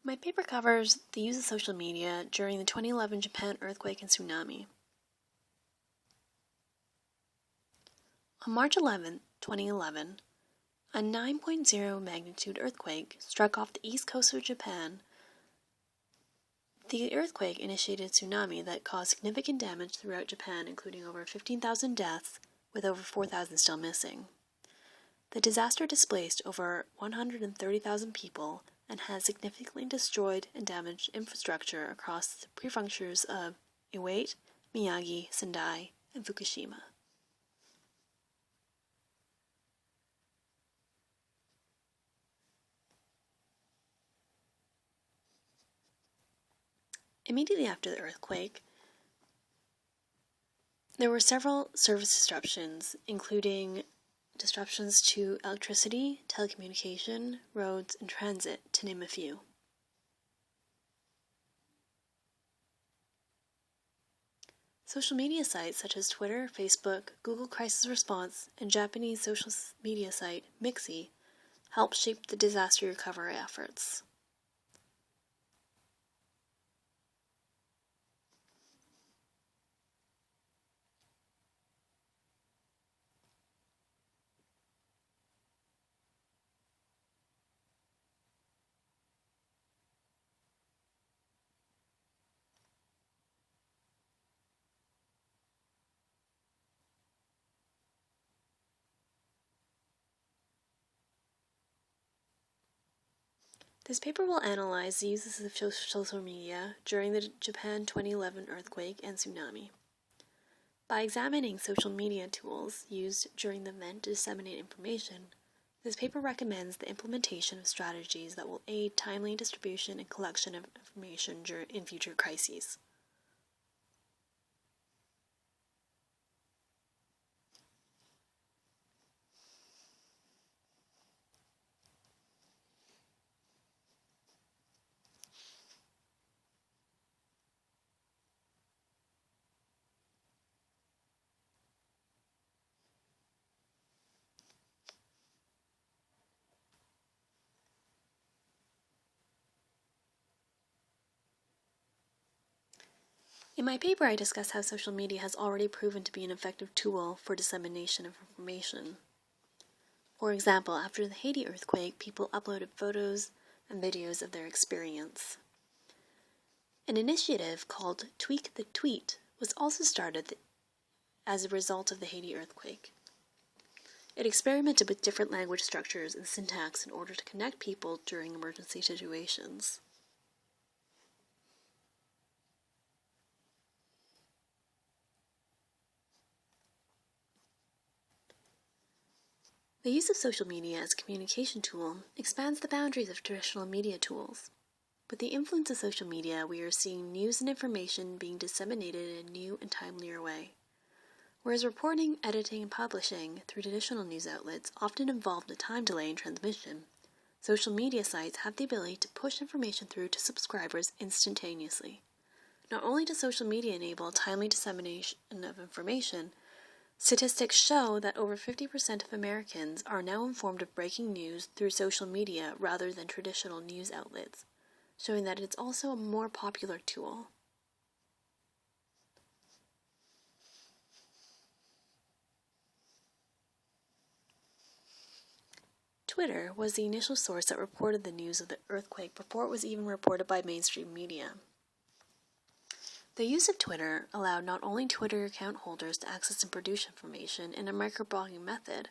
My paper covers the use of social media during the 2011 Japan earthquake and tsunami. On March 11, 2011, a 9.0 magnitude earthquake struck off the east coast of Japan. The earthquake initiated a tsunami that caused significant damage throughout Japan, including over 15,000 deaths, with over 4,000 still missing. The disaster displaced over 130,000 people and has significantly destroyed and damaged infrastructure across the prefectures of Iwate, Miyagi, Sendai, and Fukushima. Immediately after the earthquake, there were several service disruptions, including disruptions to electricity, telecommunication, roads, and transit, to name a few. Social media sites such as Twitter, Facebook, Google Crisis Response, and Japanese social media site Mixi helped shape the disaster recovery efforts. This paper will analyze the uses of social media during the Japan 2011 earthquake and tsunami. By examining social media tools used during the event to disseminate information, this paper recommends the implementation of strategies that will aid timely distribution and collection of information in future crises. In my paper, I discuss how social media has already proven to be an effective tool for dissemination of information. For example, after the Haiti earthquake, people uploaded photos and videos of their experience. An initiative called Tweak the Tweet was also started as a result of the Haiti earthquake. It experimented with different language structures and syntax in order to connect people during emergency situations. The use of social media as a communication tool expands the boundaries of traditional media tools. With the influence of social media, we are seeing news and information being disseminated in a new and timelier way. Whereas reporting, editing, and publishing through traditional news outlets often involved a time delay in transmission, social media sites have the ability to push information through to subscribers instantaneously. Not only does social media enable timely dissemination of information, statistics show that over 50% of Americans are now informed of breaking news through social media rather than traditional news outlets, showing that it's also a more popular tool. Twitter was the initial source that reported the news of the earthquake before it was even reported by mainstream media. The use of Twitter allowed not only Twitter account holders to access and produce information in a microblogging method,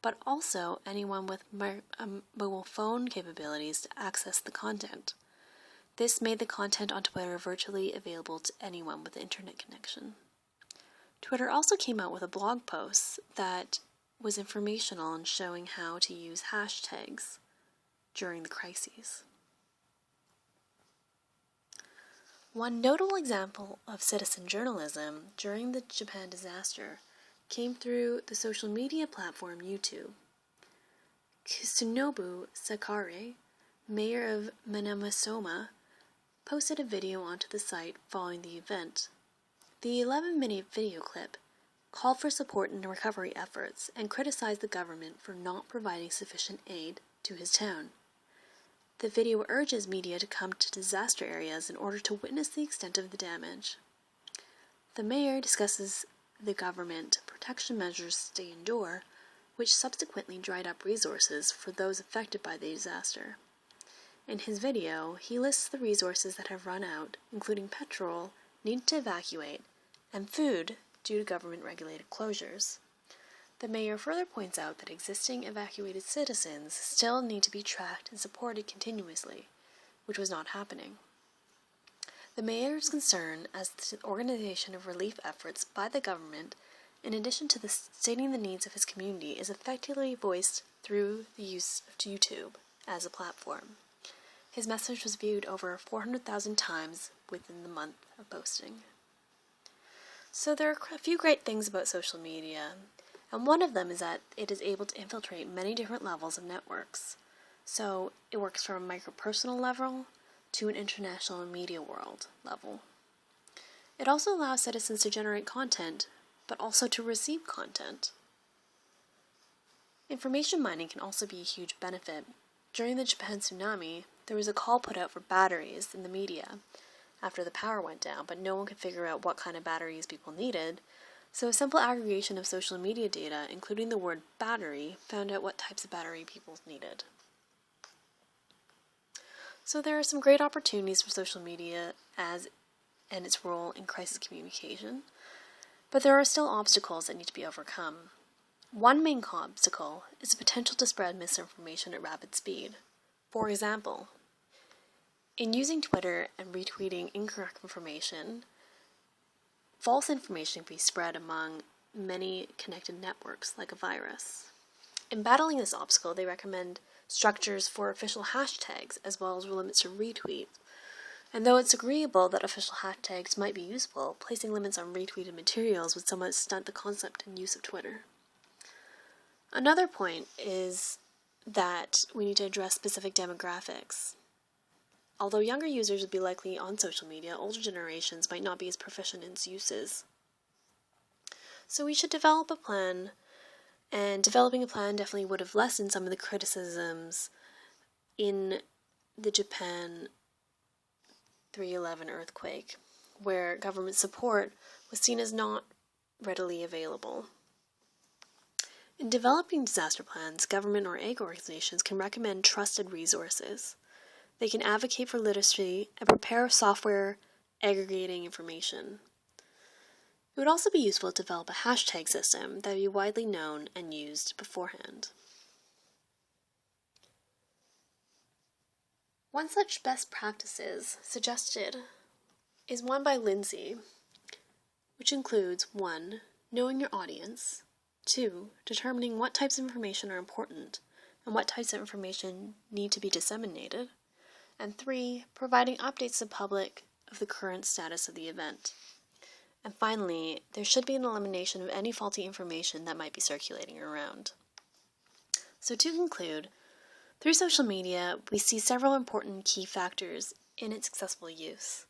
but also anyone with mobile phone capabilities to access the content. This made the content on Twitter virtually available to anyone with an internet connection. Twitter also came out with a blog post that was informational and showing how to use hashtags during the crises. One notable example of citizen journalism during the Japan disaster came through the social media platform YouTube. Kusunobu Sakare, mayor of Manamasoma, posted a video onto the site following the event. The 11-minute video clip called for support in the recovery efforts and criticized the government for not providing sufficient aid to his town. The video urges media to come to disaster areas in order to witness the extent of the damage. The mayor discusses the government protection measures they endure, which subsequently dried up resources for those affected by the disaster. In his video, he lists the resources that have run out, including petrol needed to evacuate and food due to government-regulated closures. The mayor further points out that existing evacuated citizens still need to be tracked and supported continuously, which was not happening. The mayor's concern as to the organization of relief efforts by the government, in addition to stating the needs of his community, is effectively voiced through the use of YouTube as a platform. His message was viewed over 400,000 times within the month of posting. So there are a few great things about social media, and one of them is that it is able to infiltrate many different levels of networks. So it works from a micro-personal level to an international media world level. It also allows citizens to generate content, but also to receive content. Information mining can also be a huge benefit. During the Japan tsunami, there was a call put out for batteries in the media after the power went down, but no one could figure out what kind of batteries people needed, so a simple aggregation of social media data, including the word battery, found out what types of battery people needed. So there are some great opportunities for social media and its role in crisis communication, but there are still obstacles that need to be overcome. One main obstacle is the potential to spread misinformation at rapid speed. For example, in using Twitter and retweeting incorrect information, false information can be spread among many connected networks like a virus. In battling this obstacle, they recommend structures for official hashtags as well as limits to retweets. And though it's agreeable that official hashtags might be useful, placing limits on retweeted materials would somewhat stunt the concept and use of Twitter. Another point is that we need to address specific demographics. Although younger users would be likely on social media, older generations might not be as proficient in its uses. So we should develop a plan, and developing a plan definitely would have lessened some of the criticisms in the Japan 3/11 earthquake, where government support was seen as not readily available. In developing disaster plans, government or aid organizations can recommend trusted resources. They can advocate for literacy and prepare software aggregating information. It would also be useful to develop a hashtag system that would be widely known and used beforehand. One such best practices suggested is one by Lindsay, which includes 1. Knowing your audience, 2. Determining what types of information are important and what types of information need to be disseminated, and 3. Providing updates to the public of the current status of the event. And finally, there should be an elimination of any faulty information that might be circulating around. So to conclude, through social media, we see several important key factors in its successful use.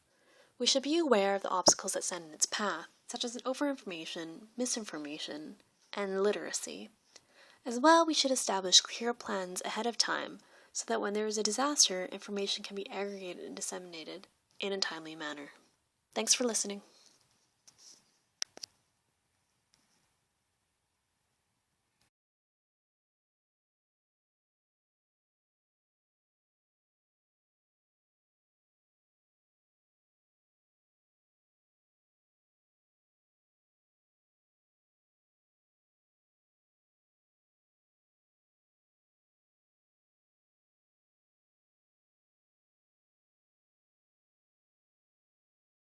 We should be aware of the obstacles that stand in its path, such as overinformation, misinformation, and literacy. As well, we should establish clear plans ahead of time so that when there is a disaster, information can be aggregated and disseminated in a timely manner. Thanks for listening.